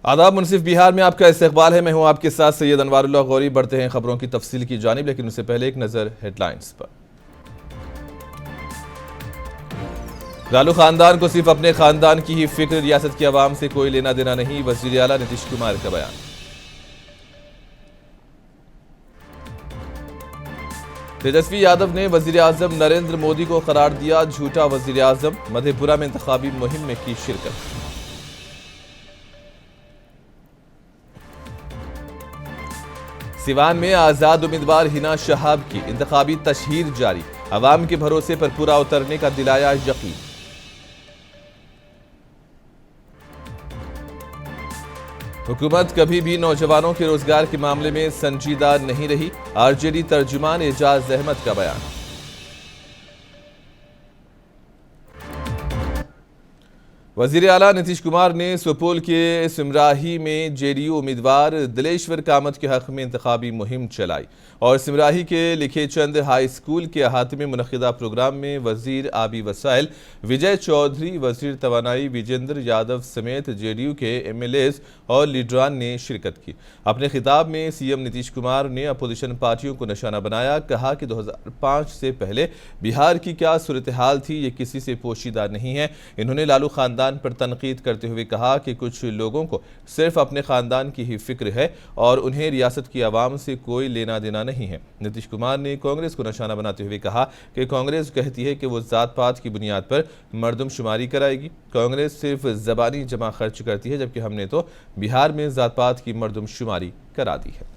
आदाब। मुनसिफ बिहार में आपका इस्तकबाल है। मैं हूं आपके साथ सैयद अनवारुल्लाह गौरी। बढ़ते हैं खबरों की तफसील की जानिब, लेकिन उससे पहले एक नजर हेडलाइंस पर। लालू खानदान को सिर्फ अपने खानदान की ही फिक्र, रियासत की आवाम से कोई लेना देना नहीं, वजीर आला नीतीश कुमार का बयान। तेजस्वी यादव ने वजीर आजम नरेंद्र मोदी को करार दिया झूठा वजीर आजम, मधेपुरा में इंतखाबी मुहिम में की शिरकत। सिवान में आजाद उम्मीदवार हिना शहाब की इंतखाबी तशहीर जारी, अवाम के भरोसे पर पूरा उतरने का दिलाया यकीन। हुकूमत कभी भी नौजवानों के रोजगार के मामले में संजीदा नहीं रही, आरजेडी तर्जुमान एजाज अहमद का बयान। वजीर आला नीतीश कुमार ने सुपौल के सिमराही में जेडीयू उम्मीदवार दिलेश्वर कामत के हक में इंतखाबी मुहिम चलाई और सिमराही के लिखेचंद हाई स्कूल के अहाते में मुनक्किदा प्रोग्राम में वजीर आबी वसाइल विजय चौधरी, वजीर तवानाई विजेंद्र यादव समेत जेडीयू के एमएलएज और लीडरान ने शिरकत की। अपने खिताब में सीएम नीतीश कुमार ने अपोजिशन पार्टियों को निशाना बनाया, कहा कि 2005 से पहले बिहार की क्या सूरत हाल थी ये किसी से पोशीदा नहीं है। इन्होंने लालू खानदान पर तनकीद करते हुए कहा कि कुछ लोगों को सिर्फ अपने खानदान की ही फिक्र है और उन्हें रियासत की आवाम से कोई लेना देना नहीं है। नीतीश कुमार ने कांग्रेस को निशाना बनाते हुए कहा कि कांग्रेस कहती है कि वो जात पात की बुनियाद पर मर्दमशुमारी कराएगी। कांग्रेस सिर्फ जबानी जमा खर्च करती है, जबकि हमने तो बिहार में जात पात की मर्दमशुमारी करा दी है।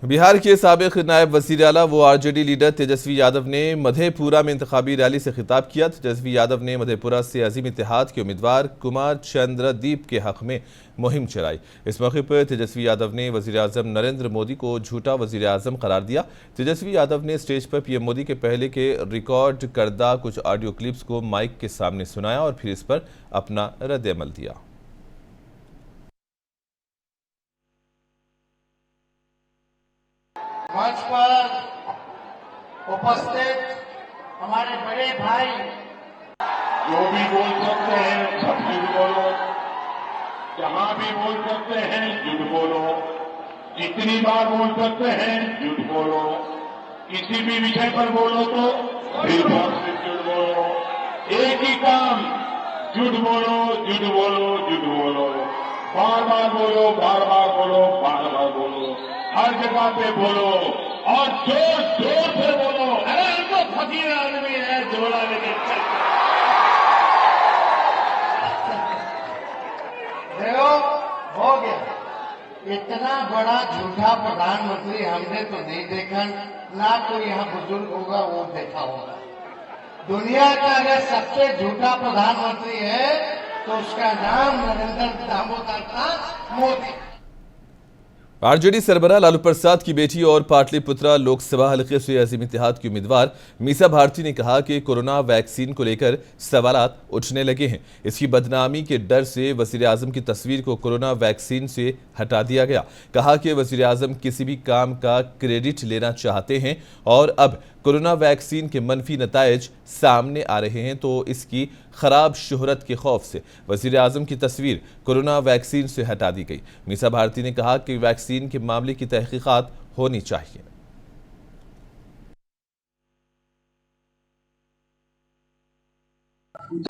बिहार के साबिक नायब वजीर आला वो आरजेडी लीडर तेजस्वी यादव ने मधेपुरा में इंतखाबी रैली से खिताब किया। तेजस्वी यादव ने मधेपुरा से अजीम इत्तेहाद के उम्मीदवार कुमार चंद्रदीप के हक में मुहिम चलाई। इस मौके पर तेजस्वी यादव ने वजीर आजम नरेंद्र मोदी को झूठा वजीर आजम करार दिया। तेजस्वी यादव ने स्टेज पर पीएम मोदी के पहले के रिकॉर्ड करदा कुछ ऑडियो क्लिप्स को माइक के सामने सुनाया और फिर इस पर अपना रद्द-ए-अमल दिया। मंच पर उपस्थित हमारे बड़े भाई जो भी बोल सकते हैं सब झूठ बोलो, जहां भी बोल सकते हैं झूठ बोलो, जितनी बार बोल सकते हैं झूठ बोलो, किसी भी विषय पर बोलो तो फिर झूठ बोलो। एक ही काम, झूठ बोलो, झूठ बोलो, झूठ बोलो, बार बार बोलो, बार बार बोलो, बार बार बोलो, हर जगह पे बोलो और जोर जोर से बोलो। अरे हम तो फकीर आदमी है, जोड़ा लेके देखो हो गया। इतना बड़ा झूठा प्रधानमंत्री हमने तो नहीं देखा, ना तो यहाँ बुजुर्ग होगा वो देखा होगा। दुनिया का अगर सबसे झूठा प्रधानमंत्री है तो उसका नाम नरेंद्र दामोदर दास मोदी। आरजेडी सरबराह लालू प्रसाद की बेटी और पाटलिपुत्रा लोकसभा हलके से अजीम इत्तेहाद की उम्मीदवार मीसा भारती ने कहा कि कोरोना वैक्सीन को लेकर सवालात उठने लगे हैं। इसकी बदनामी के डर से वजीर आजम की तस्वीर को कोरोना वैक्सीन से हटा दिया गया। कहा कि वजीर आजम किसी भी काम का क्रेडिट लेना चाहते हैं और अब कोरोना वैक्सीन के मनफी नतायज सामने आ रहे हैं तो इसकी खराब शोहरत के खौफ से वजीर आजम की तस्वीर कोरोना वैक्सीन से हटा दी गई। मीसा भारती ने कहा कि वैक्सीन के मामले की तहकीकात होनी चाहिए।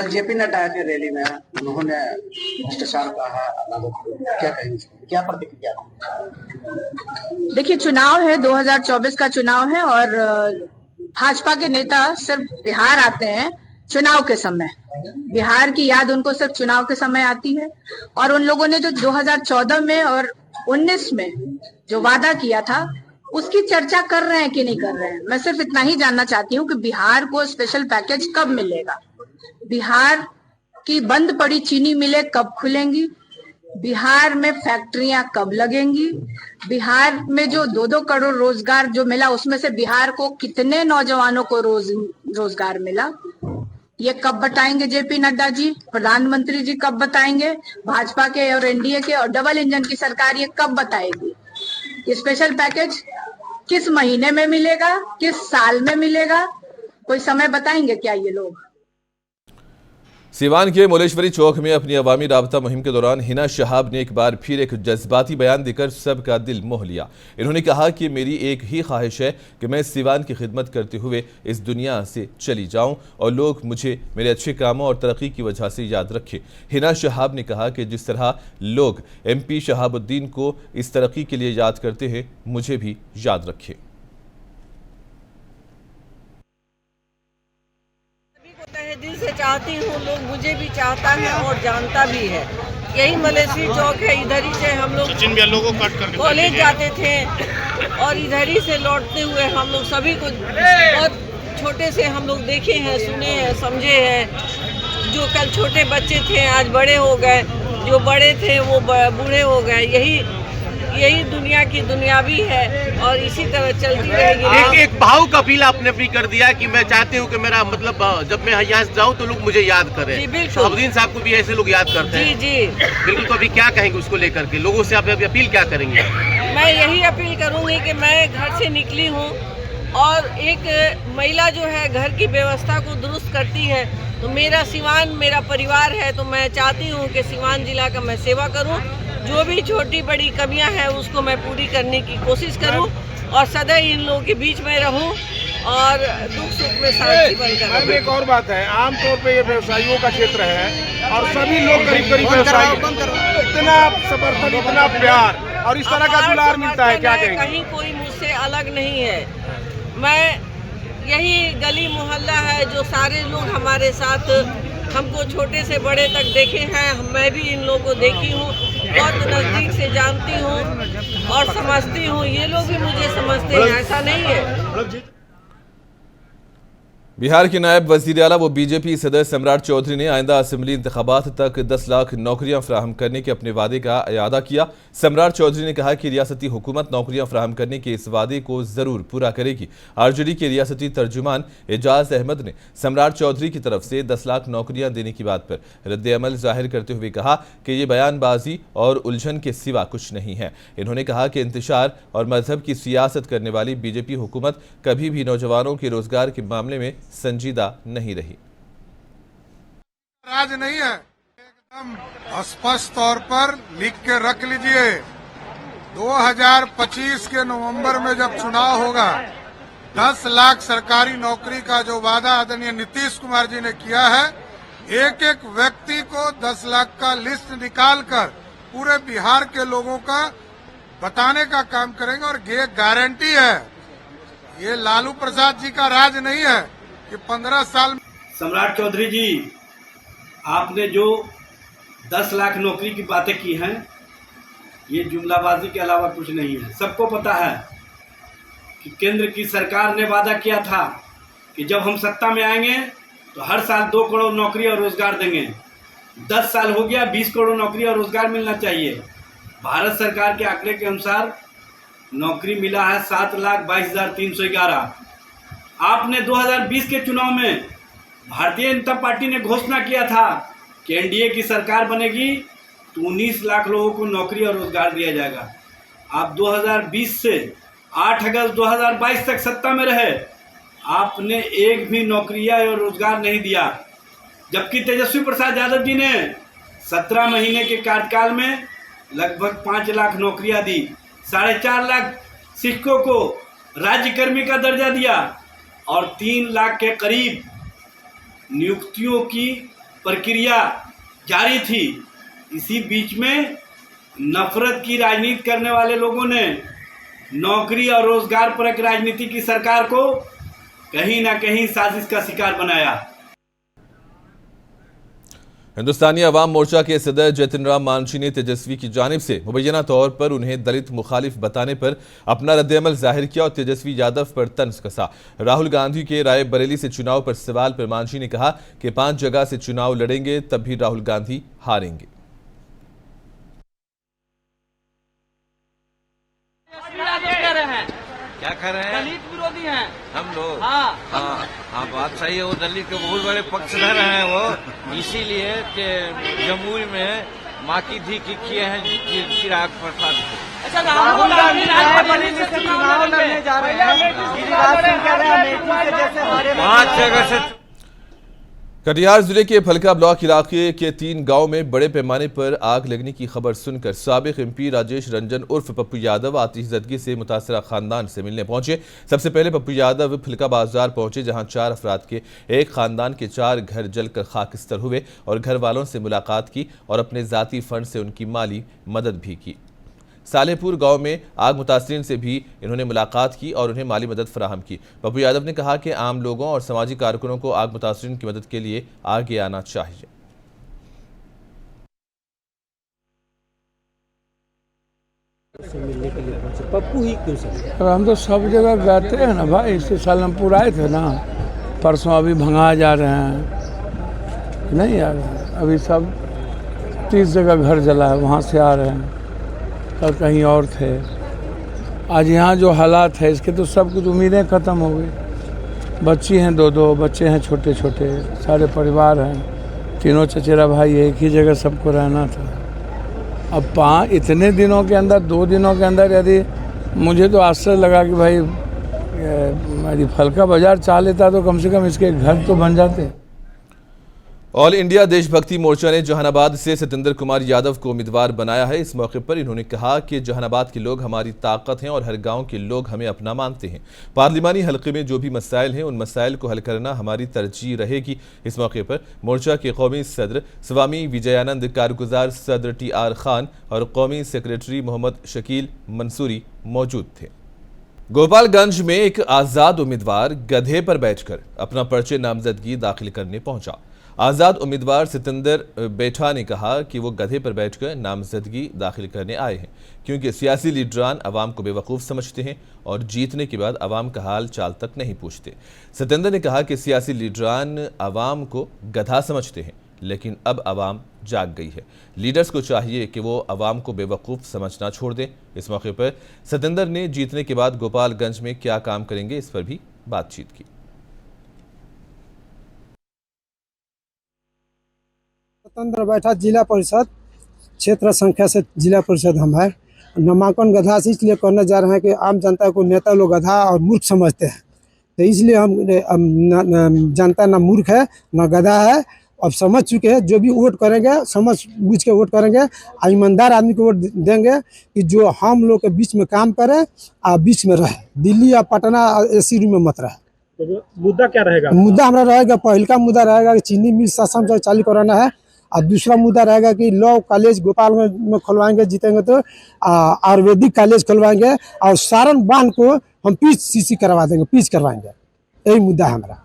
जेपी नड्डा के रैली में उन्होंने भ्रष्टाचार कहा, क्या कहेंगे, क्या प्रतिक्रिया? देखिए, चुनाव है, 2024 का चुनाव है और भाजपा के नेता सिर्फ बिहार आते हैं चुनाव के समय। बिहार की याद उनको सिर्फ चुनाव के समय आती है और उन लोगों ने जो 2014 में और 19 में जो वादा किया था उसकी चर्चा कर रहे हैं कि नहीं कर रहे हैं। मैं सिर्फ इतना ही जानना चाहती हूँ कि बिहार को स्पेशल पैकेज कब मिलेगा, बिहार की बंद पड़ी चीनी मिलें कब खुलेंगी, बिहार में फैक्ट्रियां कब लगेंगी, बिहार में जो 2-2 करोड़ रोजगार जो मिला उसमें से बिहार को कितने नौजवानों को रोजगार मिला, ये कब बताएंगे जेपी नड्डा जी, प्रधानमंत्री जी कब बताएंगे, भाजपा के और एनडीए के और डबल इंजन की सरकार ये कब बताएगी। ये स्पेशल पैकेज किस महीने में मिलेगा, किस साल में मिलेगा, कोई समय बताएंगे क्या ये लोग? सीवान के मोलेश्वरी चौक में अपनी अवामी राबता मुहिम के दौरान हिना शहाब ने एक बार फिर एक जज्बाती बयान देकर सबका दिल मोह लिया। इन्होंने कहा कि मेरी एक ही ख्वाहिश है कि मैं सीवान की खिदमत करते हुए इस दुनिया से चली जाऊं और लोग मुझे मेरे अच्छे कामों और तरक्की की वजह से याद रखें। हिना शहाब ने कहा कि जिस तरह लोग MP शहाबुद्दीन को इस तरक्की के लिए याद करते हैं, मुझे भी याद रखें। दिल से चाहती हूँ, लोग मुझे भी चाहता है और जानता भी है। यही मलेश्वरी चौक है, इधर ही से हम लोग कॉलेज जाते थे और इधर ही से लौटते हुए हम लोग सभी को बहुत छोटे से हम लोग देखे हैं, सुने हैं, समझे हैं। जो कल छोटे बच्चे थे आज बड़े हो गए, जो बड़े थे वो बूढ़े हो गए। यही दुनिया की दुनियावी है और इसी तरह चलती रहेगी। एक भावुक अपील आपने भी कर दिया कि मैं चाहती हूँ कि मेरा मतलब जब मैं यहाँ से जाऊँ तो लोग मुझे याद करें। जी बिल्कुल। शहाबुद्दीन साहब को भी ऐसे लोग याद करते हैं। जी बिल्कुल। तो अभी क्या कहेंगे उसको लेकर के, लोगों से आप अभी अपील क्या करेंगे? मैं यही अपील करूँगी कि मैं घर से निकली हूँ और एक महिला जो है घर की व्यवस्था को दुरुस्त करती है, तो मेरा सिवान मेरा परिवार है, तो मैं चाहती हूँ कि सिवान जिला का मैं सेवा करूँ। जो भी छोटी बड़ी कमियां हैं उसको मैं पूरी करने की कोशिश करूं और सदा इन लोगों के बीच में रहूं और दुख सुख में साथी बनकर रहूं। एक और बात है, आमतौर पे ये व्यवसायियों का क्षेत्र है और सभी लोग करीब व्यवसायी, इतना समर्थन, इतना प्यार और इस तरह का दुलार मिलता है, क्या कहेंगे? कहीं कोई मुझसे अलग नहीं है। मैं यही गली मोहल्ला है जो सारे लोग हमारे साथ, हमको छोटे से बड़े तक देखे हैं, मैं भी इन लोगों को देखी हूँ, बहुत नज़दीक से जानती हूँ और समझती हूँ। ये लोग भी मुझे समझते हैं, ऐसा नहीं है। बिहार के नायब वज़ीर आला व BJP सदर सम्राट चौधरी ने आइंदा असेंबली इंतखाबात तक 10 लाख नौकरियां फ्राहम करने के अपने वादे का इयादा किया। सम्राट चौधरी ने कहा कि रियासती हुकूमत नौकरियां फ्राहम करने के इस वादे को जरूर पूरा करेगी। RJD के रियासती तर्जुमान एजाज अहमद ने सम्राट चौधरी की तरफ से 10 लाख नौकरियां देने की बात पर रद्द-ए-अमल जाहिर करते हुए कहा कि ये बयानबाजी और उलझन के सिवा कुछ नहीं है। इन्होंने कहा कि इंतशार और मजहब की सियासत करने वाली BJP हुकूमत कभी भी नौजवानों के रोजगार के मामले में संजीदा नहीं रही। राज नहीं है, एकदम स्पष्ट तौर पर लिख के रख लीजिए। 2025 के नवंबर में जब चुनाव होगा, 10 लाख सरकारी नौकरी का जो वादा आदरणीय नीतीश कुमार जी ने किया है, एक एक व्यक्ति को 10 लाख का लिस्ट निकालकर पूरे बिहार के लोगों का बताने का काम करेंगे। और ये गारंटी है, ये लालू प्रसाद जी का राज नहीं है कि 15 साल। सम्राट चौधरी जी, आपने जो 10 लाख नौकरी की बातें की हैं, ये जुमलाबाजी के अलावा कुछ नहीं है। सबको पता है कि केंद्र की सरकार ने वादा किया था कि जब हम सत्ता में आएंगे तो हर साल 2 करोड़ नौकरी और रोजगार देंगे। 10 साल हो गया, 20 करोड़ नौकरी और रोजगार मिलना चाहिए। भारत सरकार के आंकड़े के अनुसार नौकरी मिला है 7,22,311। आपने 2020 के चुनाव में भारतीय जनता पार्टी ने घोषणा किया था कि NDA की सरकार बनेगी तो 19 लाख लोगों को नौकरी और रोजगार दिया जाएगा। आप 2020 से 8 अगस्त 2022 तक सत्ता में रहे, आपने एक भी नौकरी और रोजगार नहीं दिया। जबकि तेजस्वी प्रसाद यादव जी ने 17 महीने के कार्यकाल में लगभग 5 लाख नौकरियां दी, 4.5 लाख शिक्षकों को राज्यकर्मी का दर्जा दिया और 3 लाख के करीब नियुक्तियों की प्रक्रिया जारी थी। इसी बीच में नफरत की राजनीति करने वाले लोगों ने नौकरी और रोजगार परक राजनीति की सरकार को कहीं ना कहीं साजिश का शिकार बनाया। हिंदुस्तानी अवाम मोर्चा के सदर जतिन राम मांझी ने तेजस्वी की जानिब से मुबैना तौर पर उन्हें दलित मुखालिफ बताने पर अपना रद्द-ए-अमल जाहिर किया और तेजस्वी यादव पर तंज कसा। राहुल गांधी के रायबरेली से चुनाव पर सवाल पर मांझी ने कहा कि 5 जगह से चुनाव लड़ेंगे तब भी राहुल गांधी हारेंगे। क्या कर रहे हैं? दलित विरोधी हैं हम लोग। हाँ, बात सही है। वो दलित के बहुत बड़े पक्षधर हैं वो, इसीलिए कि जमुई में माँ की धी की किए हैं चिराग प्रसाद को। अच्छा, राहुल गांधी चुनाव लड़ने जा रहे हैं, गिरिराज सिंह कह रहे हैं अमेठी से जैसे हमारे 5 जगह से। कटिहार जिले के फलका ब्लॉक इलाके के 3 गांव में बड़े पैमाने पर आग लगने की खबर सुनकर साबिक एमपी राजेश रंजन उर्फ पप्पू यादव आतिशज़दगी से मुतासरा खानदान से मिलने पहुंचे। सबसे पहले पप्पू यादव फलका बाजार पहुंचे, जहां 4 अफराद के एक खानदान के 4 घर जलकर खाकस्तर हुए और घर वालों से मुलाकात की और अपने ज़ाती फंड से उनकी माली मदद भी की। सालेहपुर गांव में आग मुतासरीन से भी इन्होंने मुलाकात की और उन्हें माली मदद फराहम की। पप्पू यादव ने कहा कि आम लोगों और सामाजिक कारकुनों को आग मुतासरीन की मदद के लिए आगे आना चाहिए। पप्पू ही क्यों सर? हम तो सब जगह जाते हैं ना भाई, इससे सालमपुर आए थे ना परसों, अभी भंगा जा रहे हैं, नहीं आ रहे हैं अभी सब 30 जगह घर जला है, वहाँ से आ रहे हैं, कल कहीं और थे। आज यहाँ जो हालात है इसके तो सब कुछ उम्मीदें ख़त्म हो गई। बच्ची हैं, 2 बच्चे हैं छोटे छोटे, सारे परिवार हैं, तीनों चचेरा भाई, एक ही जगह सबको रहना था। अब इतने दिनों के अंदर, 2 दिनों के अंदर, यदि मुझे तो आश्चर्य लगा कि भाई यदि फलका बाजार चाह लेता तो कम से कम इसके घर तो बन जाते। ऑल इंडिया देशभक्ति मोर्चा ने जहानाबाद से सतेंद्र कुमार यादव को उम्मीदवार बनाया है। इस मौके पर इन्होंने कहा कि जहानाबाद के लोग हमारी ताकत हैं और हर गांव के लोग हमें अपना मानते हैं। पार्लिमानी हलके में जो भी मसाइल हैं उन मसाइल को हल करना हमारी तरजीह रहेगी। इस मौके पर मोर्चा के कौमी सदर स्वामी विजयानंद, कारगुजार सदर TR खान और कौमी सेक्रेटरी मोहम्मद शकील मंसूरी मौजूद थे। गोपालगंज में एक आज़ाद उम्मीदवार गधे पर बैठकर अपना पर्चे नामजदगी दाखिल करने पहुंचा। आज़ाद उम्मीदवार सतेंद्र बेठा ने कहा कि वो गधे पर बैठकर नामजदगी दाखिल करने आए हैं क्योंकि सियासी लीडरान अवाम को बेवकूफ़ समझते हैं और जीतने के बाद अवाम का हाल चाल तक नहीं पूछते। सतेंद्र ने कहा कि सियासी लीडरान अवाम को गधा समझते हैं, लेकिन अब अवाम जाग गई है। लीडर्स को चाहिए कि वो अवाम को बेवकूफ़ समझना छोड़ दें। इस मौके पर सतेंद्र ने जीतने के बाद गोपालगंज में क्या काम करेंगे इस पर भी बातचीत की। स्वतंत्र बैठा जिला परिषद क्षेत्र संख्या से जिला परिषद हम है। नामांकन गधा से इसलिए करने जा रहे हैं कि आम जनता को नेता लोग गधा और मूर्ख समझते हैं, तो इसलिए हम जनता ना मूर्ख है ना गधा है, अब समझ चुके हैं। जो भी वोट करेंगे समझ बूझ के वोट करेंगे, ईमानदार आदमी को वोट देंगे कि जो हम लोग के बीच में काम करे और बीच में रहे, दिल्ली या पटना AC रूम में मत रहे। तो मुद्दा क्या रहेगा? मुद्दा हमारा रहेगा, पहला मुद्दा रहेगा कि चीनी मिल शासन चालू कराना है, और दूसरा मुद्दा रहेगा कि लॉ कॉलेज गोपाल में खुलवाएंगे, जीतेंगे तो आयुर्वेदिक कॉलेज खुलवाएंगे, और सारण बांध को हम पिच CC करवा देंगे, पिच करवाएंगे। यही मुद्दा है हमारा।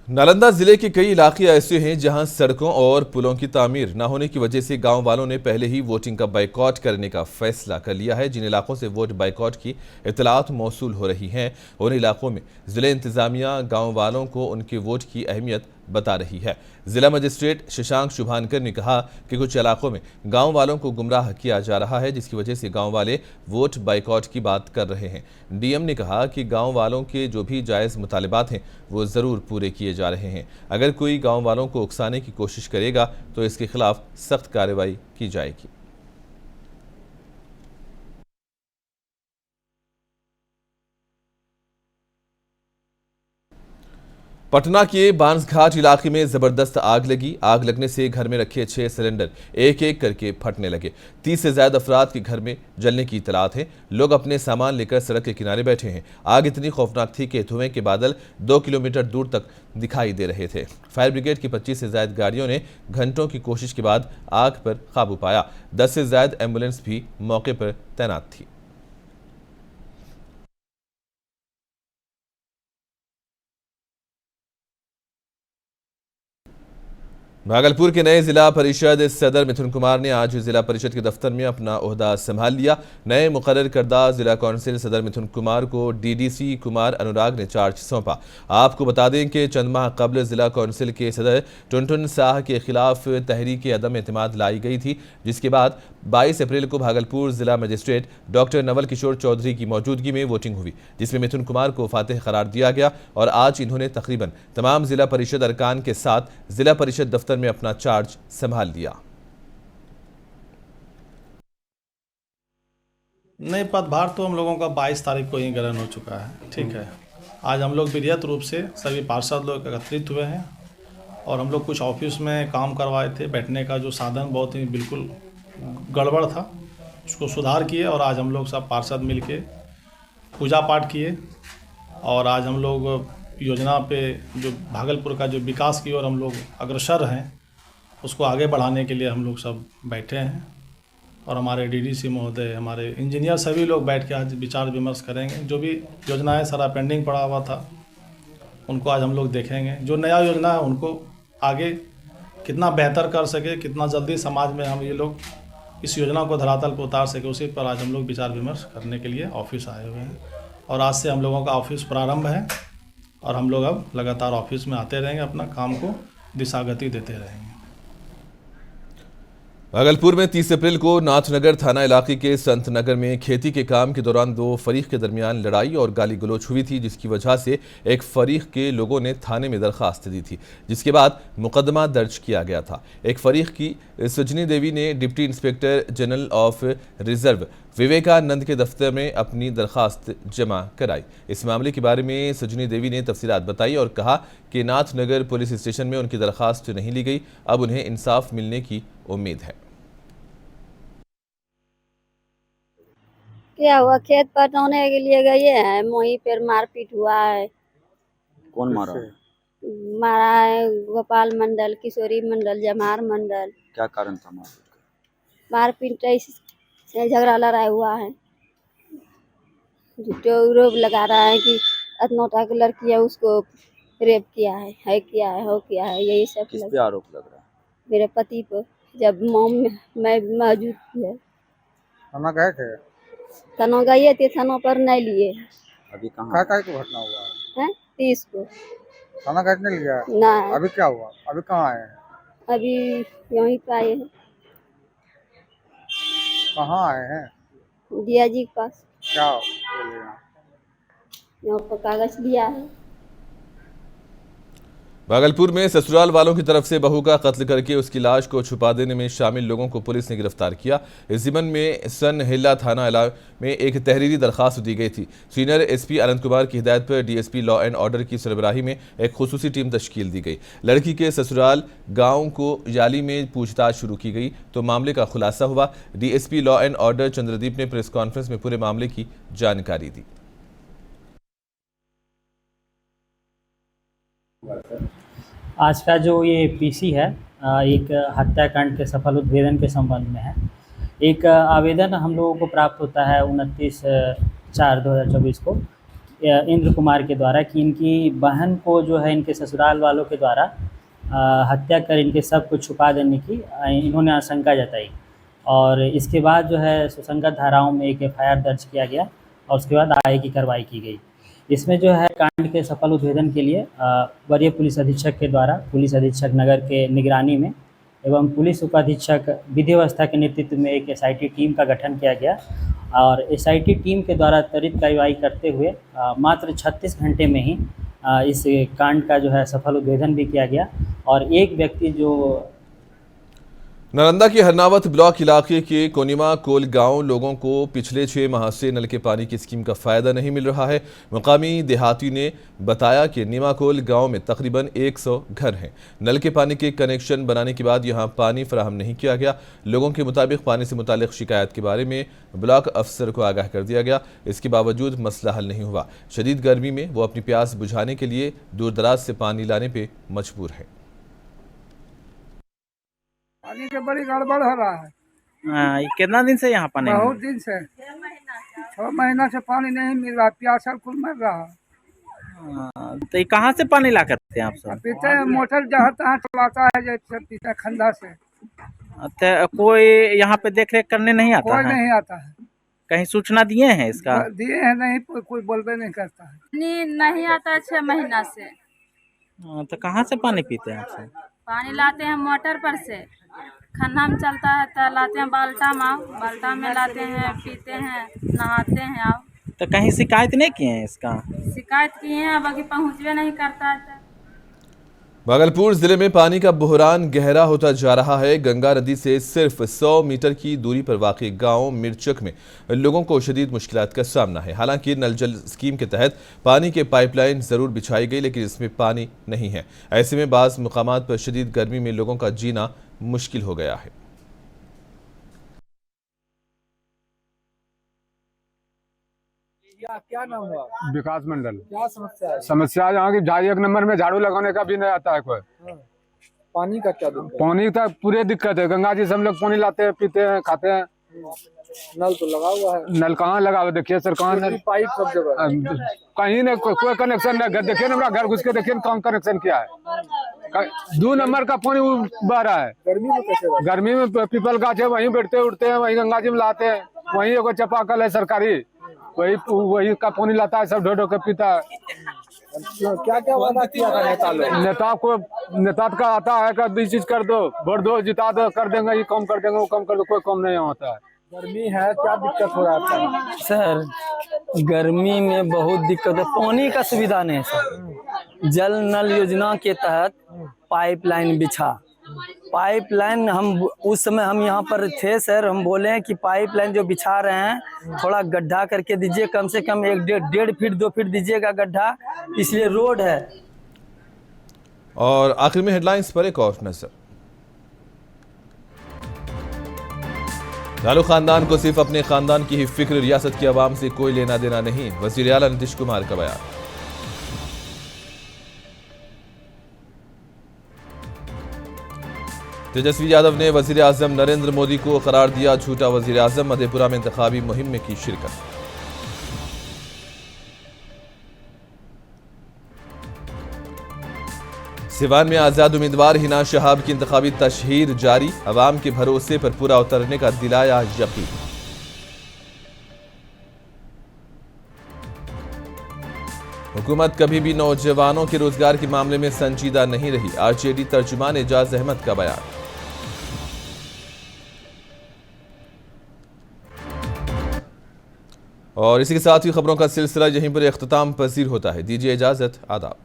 नालंदा जिले के कई इलाके ऐसे हैं जहां सड़कों और पुलों की तामीर न होने की वजह से गांव वालों ने पहले ही वोटिंग का बाइकॉट करने का फैसला कर लिया है। जिन इलाकों से वोट बाइकॉट की इत्तलात मौसूल हो रही हैं, उन इलाकों में जिला इंतजामिया गांव वालों को उनके वोट की अहमियत बता रही है। जिला मजिस्ट्रेट शशांक शुभानकर ने कहा कि कुछ इलाकों में गांव वालों को गुमराह किया जा रहा है, जिसकी वजह से गांव वाले वोट बाइकॉट की बात कर रहे हैं। DM ने कहा कि गांव वालों के जो भी जायज़ मुतालिबात हैं वो ज़रूर पूरे किए जा रहे हैं। अगर कोई गांव वालों को उकसाने की कोशिश करेगा तो इसके खिलाफ सख्त कार्रवाई की जाएगी। पटना के बांसघाट इलाके में जबरदस्त आग लगी। आग लगने से घर में रखे 6 सिलेंडर एक एक करके फटने लगे। 30 से ज्यादा अफराद के घर में जलने की इतलात है। लोग अपने सामान लेकर सड़क के किनारे बैठे हैं। आग इतनी खौफनाक थी कि धुएं के बादल 2 किलोमीटर दूर तक दिखाई दे रहे थे। फायर ब्रिगेड की 25 से ज्यादा गाड़ियों ने घंटों की कोशिश के बाद आग पर काबू पाया। 10 से ज्यादा एम्बुलेंस भी मौके पर तैनात थी। भागलपुर के नए जिला परिषद सदर मिथुन कुमार ने आज जिला परिषद के दफ्तर में अपना ओहदा संभाल लिया। नए मुकर्रर करदा जिला कौंसिल सदर मिथुन कुमार को DDC कुमार अनुराग ने चार्ज सौंपा। आपको बता दें कि चंद माह कबल जिला कौंसिल के सदर टुनटुन शाह के खिलाफ तहरीक अदम एतमाद लाई गई थी, जिसके बाद 22 अप्रैल को भागलपुर जिला मजिस्ट्रेट डॉक्टर नवल किशोर चौधरी की मौजूदगी में वोटिंग हुई, जिसमें मिथुन कुमार को फातिह करार दिया गया और आज इन्होंने तकरीबन तमाम जिला परिषद अरकान के साथ जिला परिषद दफ्तर में अपना चार्ज संभाल लिया। नहीं, पदभार तो हम लोगों का 22 तारीख को ही ग्रहण हो चुका है। ठीक है, आज हम लोग विधिवत रूप से सभी पार्षद लोग एकत्रित हुए हैं और हम लोग कुछ ऑफिस में काम करवाए थे। बैठने का जो साधन बहुत ही बिल्कुल गड़बड़ था, उसको सुधार किए और आज हम लोग सब पार्षद मिलके पूजा पाठ किए और आज हम लोग योजना पे जो भागलपुर का जो विकास की ओर हम लोग अग्रसर हैं, उसको आगे बढ़ाने के लिए हम लोग सब बैठे हैं और हमारे डीडीसी महोदय, हमारे इंजीनियर, सभी लोग बैठ के आज विचार विमर्श करेंगे। जो भी योजनाएं सारा पेंडिंग पड़ा हुआ था उनको आज हम लोग देखेंगे। जो नया योजना है उनको आगे कितना बेहतर कर सके, कितना जल्दी समाज में हम ये लोग इस योजना को धरातल पर उतार सके, उसी पर आज हम लोग विचार विमर्श करने के लिए ऑफिस आए हुए हैं। और आज से हम लोगों का ऑफिस प्रारंभ है और हम लोग अब लगातार ऑफिस में आते रहेंगे, अपना काम को दिशागति देते रहेंगे। भागलपुर में 30 अप्रैल को नाथनगर थाना इलाके के संत नगर में खेती के काम के दौरान दो फरीक के दरमियान लड़ाई और गाली गलौज हुई थी, जिसकी वजह से एक फरीक के लोगों ने थाने में दरखास्त दी थी, जिसके बाद मुकदमा दर्ज किया गया था। एक फरीक की सजनी देवी ने deputy inspector general of reserve Vivekanand के दफ्तर में अपनी दरखास्त जमा कराई। इस मामले के बारे में सजनी देवी ने तफसीलात बताई और कहा कि नाथनगर पुलिस स्टेशन में उनकी दरखास्त नहीं ली गई, अब उन्हें इंसाफ मिलने की उम्मीद है। क्या हुआ, खेत पटाने के लिए गए हैं, वहीं पर मारपीट हुआ है। कौन मारा? मारा है गोपाल मंडल, किशोरी मंडल, जमार मंडल। क्या कारण था मारपीट से झगड़ा लड़ाई हुआ है। जो आरोप लगा रहा है कि अतनोटा की लड़की है, उसको रेप किया है किया है, हो किया है, यही सब। किस पे आरोप लग रहा है? मेरे पति पर। जब मैं मौजूद थी। थाना गए थे? थाना गए थे, थाना पर नहीं लिए। अभी कहाँ का घटना हुआ है? 30 को थाना गए नहीं लिया ना। अभी क्या हुआ? अभी कहाँ आए हैं? अभी यहीं पे आए हैं। कहाँ आए हैं? दिया जी के पास। क्या बोले? यहाँ पर कागज दिया है। भागलपुर में ससुराल वालों की तरफ से बहू का कत्ल करके उसकी लाश को छुपा देने में शामिल लोगों को पुलिस ने गिरफ्तार किया। इस ज़िम्मन में सन हिल्ला थाना इलाके में एक तहरीरी दरखास्त दी गई थी। सीनियर एसपी अनंत कुमार की हिदायत पर डीएसपी लॉ एंड ऑर्डर की सरबराही में एक खुसूसी टीम तश्कील दी गई। लड़की के ससुराल गाँव को याली में पूछताछ शुरू की गई तो मामले का खुलासा हुआ। DSP law and order Chandradeep ने प्रेस कॉन्फ्रेंस में पूरे मामले की जानकारी दी। आज का जो ये पीसी है एक हत्याकांड के सफल उद्भेदन के संबंध में है। एक आवेदन हम लोगों को प्राप्त होता है 29/4/2024 को इंद्र कुमार के द्वारा कि इनकी बहन को जो है इनके ससुराल वालों के द्वारा हत्या कर इनके सब को छुपा देने की इन्होंने आशंका जताई और इसके बाद जो है सुसंगत धाराओं में एक FIR दर्ज किया गया और उसके बाद आगे की कार्रवाई की गई। इसमें जो है कांड के सफल उद्भेदन के लिए वरीय पुलिस अधीक्षक के द्वारा पुलिस अधीक्षक नगर के निगरानी में एवं पुलिस उपाधीक्षक विधि व्यवस्था के नेतृत्व में एक SIT टीम का गठन किया गया और SIT टीम के द्वारा त्वरित कार्रवाई करते हुए मात्र 36 घंटे में ही इस कांड का जो है सफल उद्भेदन भी किया गया और एक व्यक्ति जो नालंदा के हरनावत ब्लॉक इलाके के कोनिमा कोल गांव लोगों को पिछले 6 माह से नल के पानी की स्कीम का फायदा नहीं मिल रहा है। मुकामी देहाती ने बताया कि नीमाकोल गांव में तकरीबन 100 घर हैं। नल के पानी के कनेक्शन बनाने के बाद यहां पानी फराहम नहीं किया गया। लोगों के मुताबिक पानी से मुतालिक शिकायत के बारे में ब्लॉक अफसर को आगाह कर दिया गया, इसके बावजूद मसला हल नहीं हुआ। शदीद गर्मी में वो अपनी प्यास बुझाने के लिए दूर दराज से पानी लाने पर मजबूर है। पानी के बड़ी गड़बड़ हो रहा है। कितना दिन से यहाँ पानी? बहुत दिन से, 6 महीना से पानी नहीं मिल रहा, प्यासा कुल मर रहा। तो ये कहाँ से पानी ला करते हैं आप सब? पीते मोटर जहाँ तहाँ चलाता है, जैसे पीते खंडा से। तो कोई यहाँ पे देख रेख करने नहीं आता? कोई नहीं आता है। कहीं सूचना दिए हैं इसका? दिए हैं, नहीं कोई बोलबे नहीं करता है। नहीं आता है 6 महीना से। तो कहाँ से पानी पीते हैं आप सब? पानी लाते हैं मोटर पर से। खन्ना में चलता है तो लाते हैं बाल्टा में लाते हैं, पीते हैं, नहाते हैं। अब तो कहीं शिकायत नहीं किए हैं इसका? शिकायत किए हैं, बाकी पहुँचवे नहीं करता है। भागलपुर जिले में पानी का बहरान गहरा होता जा रहा है। गंगा नदी से सिर्फ 100 मीटर की दूरी पर वाक़ई गांव मिर्चक में लोगों को शदीद मुश्किलात का सामना है। हालांकि नल जल स्कीम के तहत पानी के पाइपलाइन जरूर बिछाई गई, लेकिन इसमें पानी नहीं है। ऐसे में बाज़ मुकामात पर शदीद गर्मी में लोगों का जीना मुश्किल हो गया है। क्या नाम हुआ? विकास मंडल। क्या समस्या है? समस्या यहाँ की 1 नंबर में झाड़ू लगाने का भी नहीं आता है कोई। पानी का क्या दिक्कत? पानी का पूरे दिक्कत है। गंगा जी से हम लोग पानी लाते हैं, पीते हैं, खाते हैं। नल तो लगा हुआ है। नल कहाँ लगा हुआ? देखिए सर, कहाँ नल? पाइप सब जगह कहीं नहीं, कोई कनेक्शन नहीं। देखिए ना, घर घुस के देखिए कौन कनेक्शन किया है। 2 नंबर का पानी बह रहा है। गर्मी में कैसे? गर्मी में पीपल गाछ है, वहीं बैठते उठते हैं, वहीं गंगा जी में लाते हैं। वहीं एगो चापाकल है सरकारी, वही का पानी लाता है, सब ढो ढो के पीता है। क्या क्या वादा किया था नेता लोग? नेता का आता है कि ये चीज कर दो, वोट दो, जिता दो, कर देंगे, ये कम कर देंगे, वो कम कर दो, कोई कम नहीं होता है। गर्मी है, क्या दिक्कत हो रहा है सर? गर्मी में बहुत दिक्कत है, पानी का सुविधा नहीं है सर। जल नल योजना के तहत पाइपलाइन बिछा, पाइपलाइन हम उस समय हम यहाँ पर थे सर, हम बोले हैं कि पाइपलाइन जो बिछा रहे हैं थोड़ा गड्ढा करके दीजिए, कम से कम 1.5 फीट 2 फीट दीजिएगा गड्ढा, इसलिए रोड है। और आखिर में हेडलाइंस पर एक और नजर। लालू खानदान को सिर्फ अपने खानदान की ही फिक्र, रियासत की आवाम से कोई लेना देना नहीं, वजीर आला नीतीश कुमार का बयान। तेजस्वी यादव ने वजीर आजम नरेंद्र मोदी को करार दिया झूठा वजीर आजम, मधेपुरा में इंतखाबी मुहिम में की शिरकत। सिवान में आजाद उम्मीदवार हिना शहाब की इंतखाबी तशहीर जारी, अवाम के भरोसे पर पूरा उतरने का दिलाया यकीन। हुकूमत कभी भी नौजवानों के रोजगार के मामले में संजीदा नहीं रही, आरजेडी तर्जुमान एजाज अहमद का बयान। और इसी के साथ ही खबरों का सिलसिला यहीं पर इख्तिताम पजीर होता है। दीजिए इजाजत, आदाब।